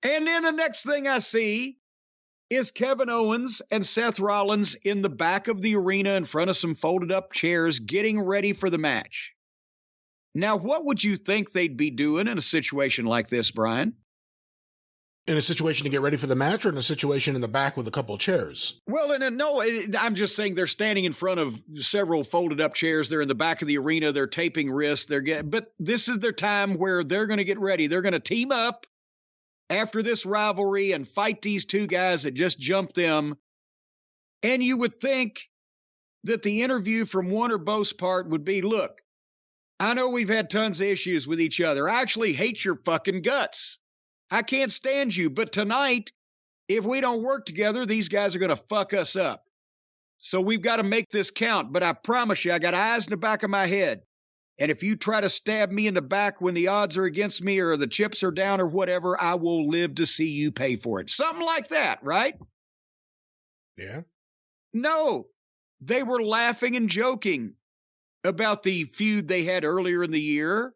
And then the next thing I see is Kevin Owens and Seth Rollins in the back of the arena in front of some folded up chairs getting ready for the match. Now, what would you think they'd be doing in a situation like this, Brian? In a situation to get ready for the match, or in a situation in the back with a couple of chairs? Well, I'm just saying they're standing in front of several folded up chairs. They're in the back of the arena. They're taping wrists. But this is their time where they're going to get ready. They're going to team up after this rivalry and fight these two guys that just jumped them. And you would think that the interview from one or both's part would be, look, I know we've had tons of issues with each other. I actually hate your fucking guts. I can't stand you. But tonight, if we don't work together, these guys are going to fuck us up. So we've got to make this count. But I promise you, I got eyes in the back of my head. And if you try to stab me in the back when the odds are against me or the chips are down or whatever, I will live to see you pay for it. Something like that, right? Yeah. No, they were laughing and joking about the feud they had earlier in the year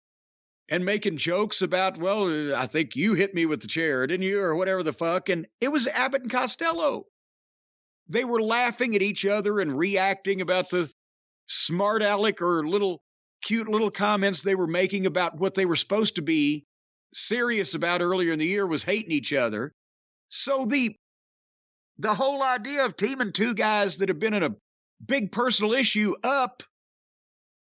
and making jokes about, well, I think you hit me with the chair, didn't you? Or whatever the fuck. And it was Abbott and Costello. They were laughing at each other and reacting about the smart aleck or cute little comments they were making about what they were supposed to be serious about earlier in the year was hating each other. So the whole idea of teaming two guys that have been in a big personal issue up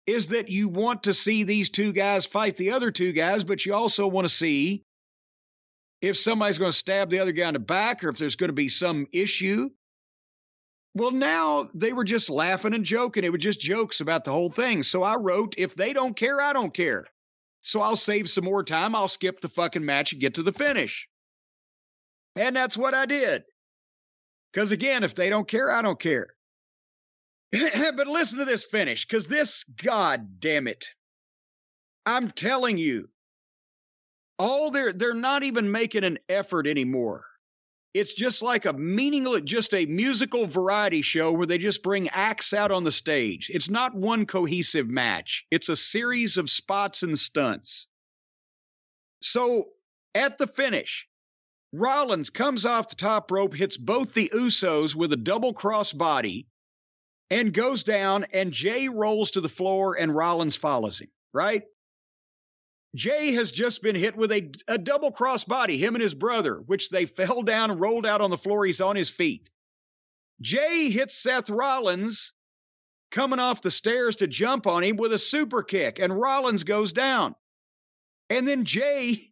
is that you want to see these two guys fight the other two guys, but you also want to see if somebody's going to stab the other guy in the back or if there's going to be some issue. Well, now they were just laughing and joking. It was just jokes about the whole thing. So I wrote, if they don't care, I don't care. So I'll save some more time. I'll skip the fucking match and get to the finish. And that's what I did. Because again, if they don't care, I don't care. But listen to this finish, because this, God damn it, I'm telling you, they're not even making an effort anymore. It's just like a musical variety show where they just bring acts out on the stage. It's not one cohesive match. It's a series of spots and stunts. So at the finish, Rollins comes off the top rope, hits both the Usos with a double cross body, and goes down, and Jay rolls to the floor, and Rollins follows him, right? Jay has just been hit with a double cross body, him and his brother, which they fell down and rolled out on the floor. He's on his feet. Jay hits Seth Rollins coming off the stairs to jump on him with a super kick, and Rollins goes down. And then Jay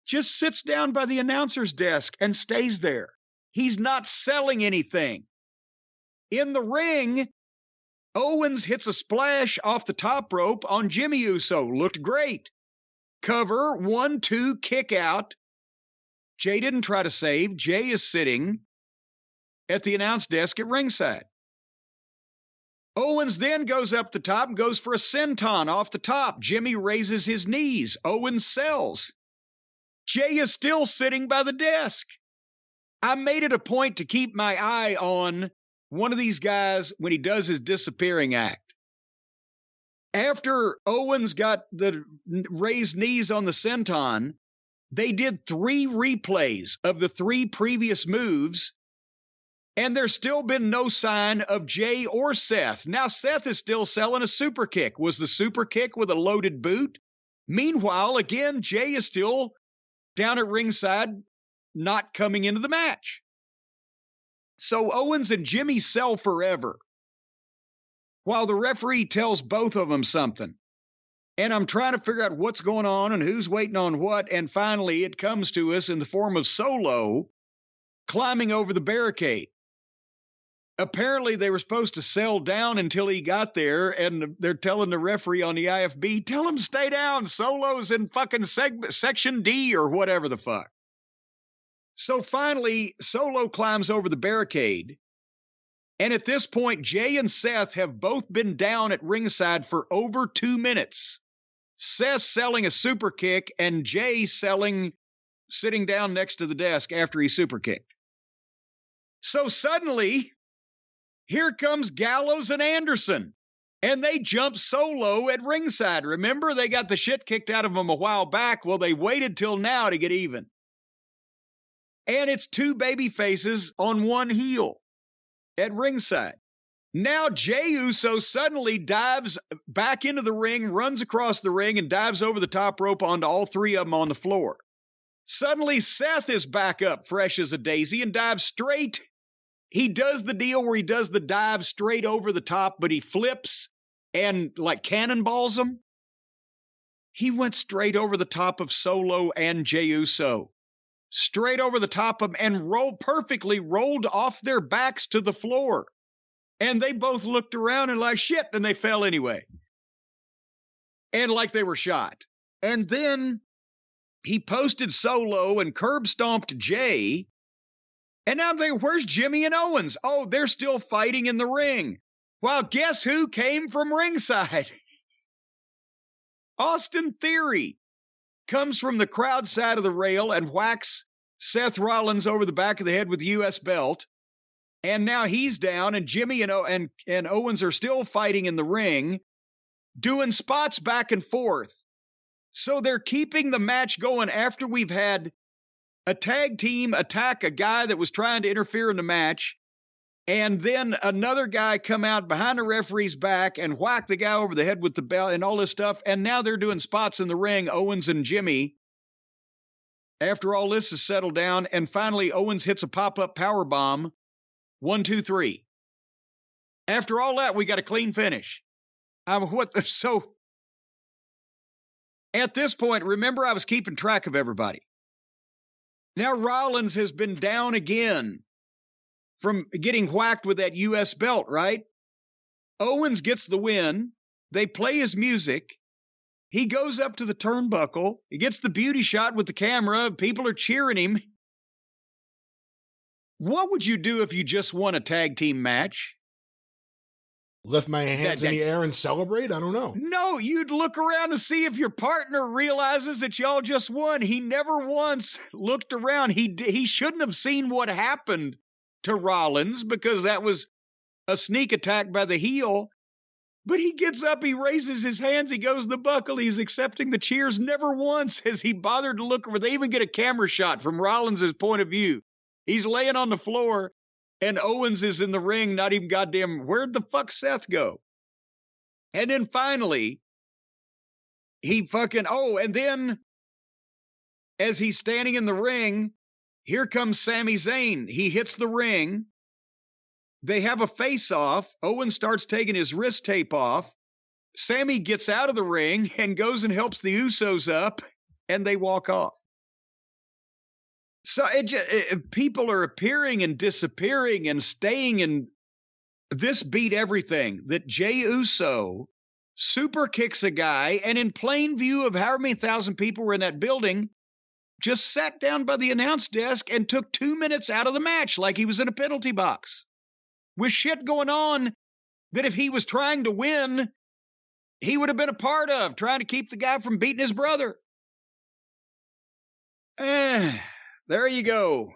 just sits down by the announcer's desk and stays there. He's not selling anything. In the ring, Owens hits a splash off the top rope on Jimmy Uso. Looked great. Cover, 1-2, kick out. Jay didn't try to save. Jay is sitting at the announce desk at ringside. Owens then goes up the top and goes for a senton off the top. Jimmy raises his knees. Owens sells. Jay is still sitting by the desk. I made it a point to keep my eye on one of these guys when he does his disappearing act. After Owens got the raised knees on the senton, they did 3 replays of the 3 previous moves, and there's still been no sign of Jay or Seth. Now, Seth is still selling a super kick. Was the super kick with a loaded boot? Meanwhile, again, Jay is still down at ringside, not coming into the match. So Owens and Jimmy sell forever, while the referee tells both of them something. And I'm trying to figure out what's going on and who's waiting on what. And finally, it comes to us in the form of Solo climbing over the barricade. Apparently, they were supposed to sell down until he got there, and they're telling the referee on the IFB, tell him stay down. Solo's in fucking section D or whatever the fuck. So finally, Solo climbs over the barricade. And at this point, Jay and Seth have both been down at ringside for over 2 minutes. Seth selling a super kick and Jay sitting down next to the desk after he super kicked. So suddenly, here comes Gallows and Anderson, and they jump Solo at ringside. Remember, they got the shit kicked out of them a while back. Well, they waited till now to get even. And it's two baby faces on one heel at ringside. Now Jey Uso suddenly dives back into the ring, runs across the ring, and dives over the top rope onto all three of them on the floor. Suddenly Seth is back up fresh as a daisy and dives straight. He does the deal where he does the dive straight over the top, but he flips and like cannonballs them. He went straight over the top of Solo and Jey Uso. Straight over the top of them and perfectly rolled off their backs to the floor. And they both looked around and like, shit, and they fell anyway. And like they were shot. And then he posted Solo and curb stomped Jey. And now where's Jimmy and Owens? Oh, they're still fighting in the ring. Well, guess who came from ringside? Austin Theory comes from the crowd side of the rail and whacks Seth Rollins over the back of the head with the U.S. belt. And now he's down, and Jimmy and Owens are still fighting in the ring, doing spots back and forth. So they're keeping the match going after we've had a tag team attack a guy that was trying to interfere in the match, and then another guy come out behind the referee's back and whack the guy over the head with the belt and all this stuff. And now they're doing spots in the ring, Owens and Jimmy. After all this is settled down, and finally Owens hits a pop-up power bomb. 1, 2, 3. After all that, we got a clean finish. So at this point, remember I was keeping track of everybody. Now Rollins has been down again from getting whacked with that U.S. belt, right? Owens gets the win. They play his music. He goes up to the turnbuckle. He gets the beauty shot with the camera. People are cheering him. What would you do if you just won a tag team match? Lift my hands in the air and celebrate? I don't know. No, you'd look around to see if your partner realizes that y'all just won. He never once looked around. He shouldn't have seen what happened to Rollins because that was a sneak attack by the heel. But he gets up, he raises his hands, he goes to the buckle, he's accepting the cheers. Never once has he bothered to look over. They even get a camera shot from Rollins' point of view. He's laying on the floor, and Owens is in the ring, not even goddamn, where'd the fuck Seth go? And then finally, and then as he's standing in the ring, here comes Sami Zayn. He hits the ring. They have a face-off. Owens starts taking his wrist tape off. Sami gets out of the ring and goes and helps the Usos up, and they walk off. So people are appearing and disappearing and staying, and this beat everything. That Jey Uso super kicks a guy, and in plain view of however many thousand people were in that building, just sat down by the announce desk and took 2 minutes out of the match like he was in a penalty box. With shit going on that if he was trying to win, he would have been a part of, trying to keep the guy from beating his brother. There you go.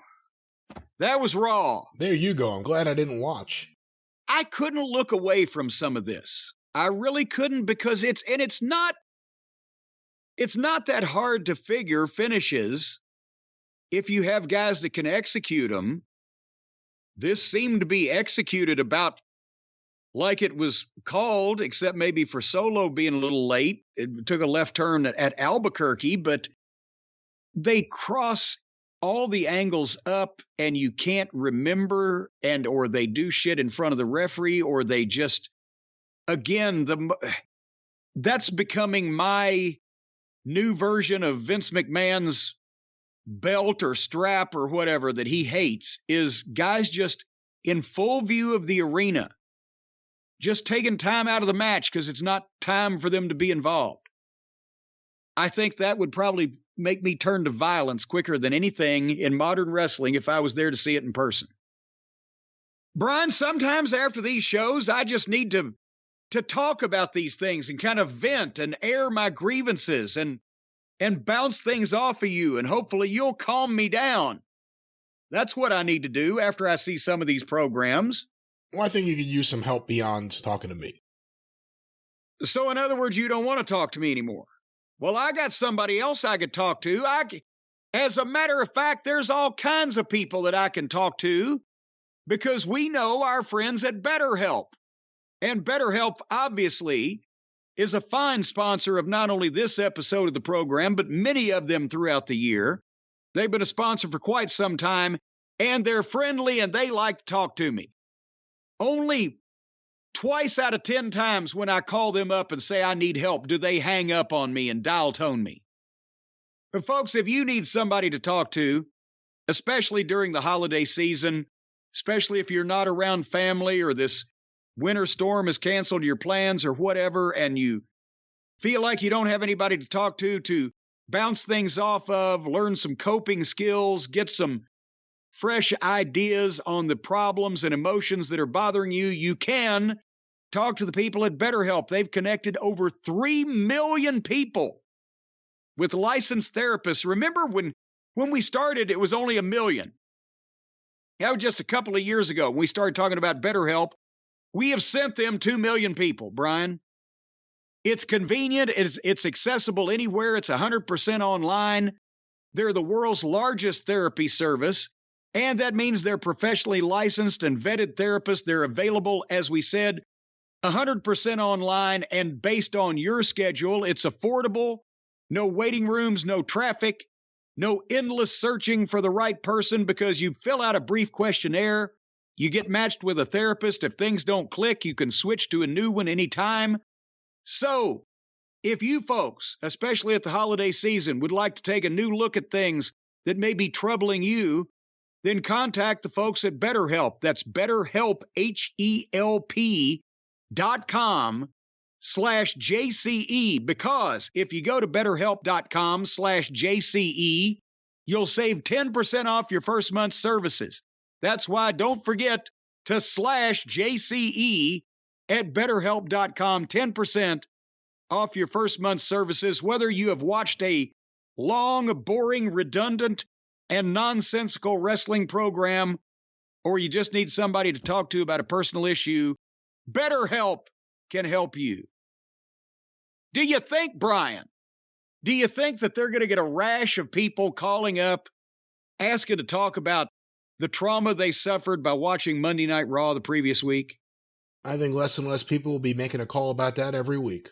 That was Raw. There you go. I'm glad I didn't watch. I couldn't look away from some of this. I really couldn't, because it's not that hard to figure finishes if you have guys that can execute them. This seemed to be executed about like it was called, except maybe for Solo being a little late. It took a left turn at Albuquerque, but they cross all the angles up and you can't remember, or they do shit in front of the referee, or they just, again, that's becoming my new version of Vince McMahon's belt or strap or whatever that he hates, is guys just in full view of the arena, just taking time out of the match because it's not time for them to be involved. I think that would probably make me turn to violence quicker than anything in modern wrestling if I was there to see it in person. Brian, sometimes after these shows, I just need to talk about these things and kind of vent and air my grievances and bounce things off of you, and hopefully you'll calm me down. That's what I need to do after I see some of these programs. Well, I think you could use some help beyond talking to me. So in other words, you don't want to talk to me anymore. Well, I got somebody else I could talk to. As a matter of fact, there's all kinds of people that I can talk to because we know our friends at BetterHelp. And BetterHelp, obviously, is a fine sponsor of not only this episode of the program, but many of them throughout the year. They've been a sponsor for quite some time, and they're friendly and they like to talk to me. Only twice out of 10 times when I call them up and say I need help, do they hang up on me and dial tone me. But folks, if you need somebody to talk to, especially during the holiday season, especially if you're not around family or this winter storm has canceled your plans or whatever, and you feel like you don't have anybody to talk to bounce things off of, learn some coping skills, get some fresh ideas on the problems and emotions that are bothering you, you can talk to the people at BetterHelp. They've connected over 3 million people with licensed therapists. Remember when we started, it was only 1 million. That was just a couple of years ago when we started talking about BetterHelp. We have sent them 2 million people, Brian. It's convenient. It's accessible anywhere. It's 100% online. They're the world's largest therapy service, and that means they're professionally licensed and vetted therapists. They're available, as we said, 100% online and based on your schedule. It's affordable. No waiting rooms, no traffic, no endless searching for the right person because you fill out a brief questionnaire. You get matched with a therapist. If things don't click, you can switch to a new one anytime. So, if you folks, especially at the holiday season, would like to take a new look at things that may be troubling you, then contact the folks at BetterHelp. That's BetterHelp, HELP.com/JCE, because if you go to BetterHelp.com/JCE, you'll save 10% off your first month's services. That's why don't forget to /JCE at BetterHelp.com, 10% off your first month's services, whether you have watched a long, boring, redundant, and nonsensical wrestling program, or you just need somebody to talk to about a personal issue. BetterHelp can help you. Do you think, Brian, that they're going to get a rash of people calling up, asking to talk about the trauma they suffered by watching Monday Night Raw the previous week? I think less and less people will be making a call about that every week.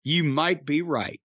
You might be right.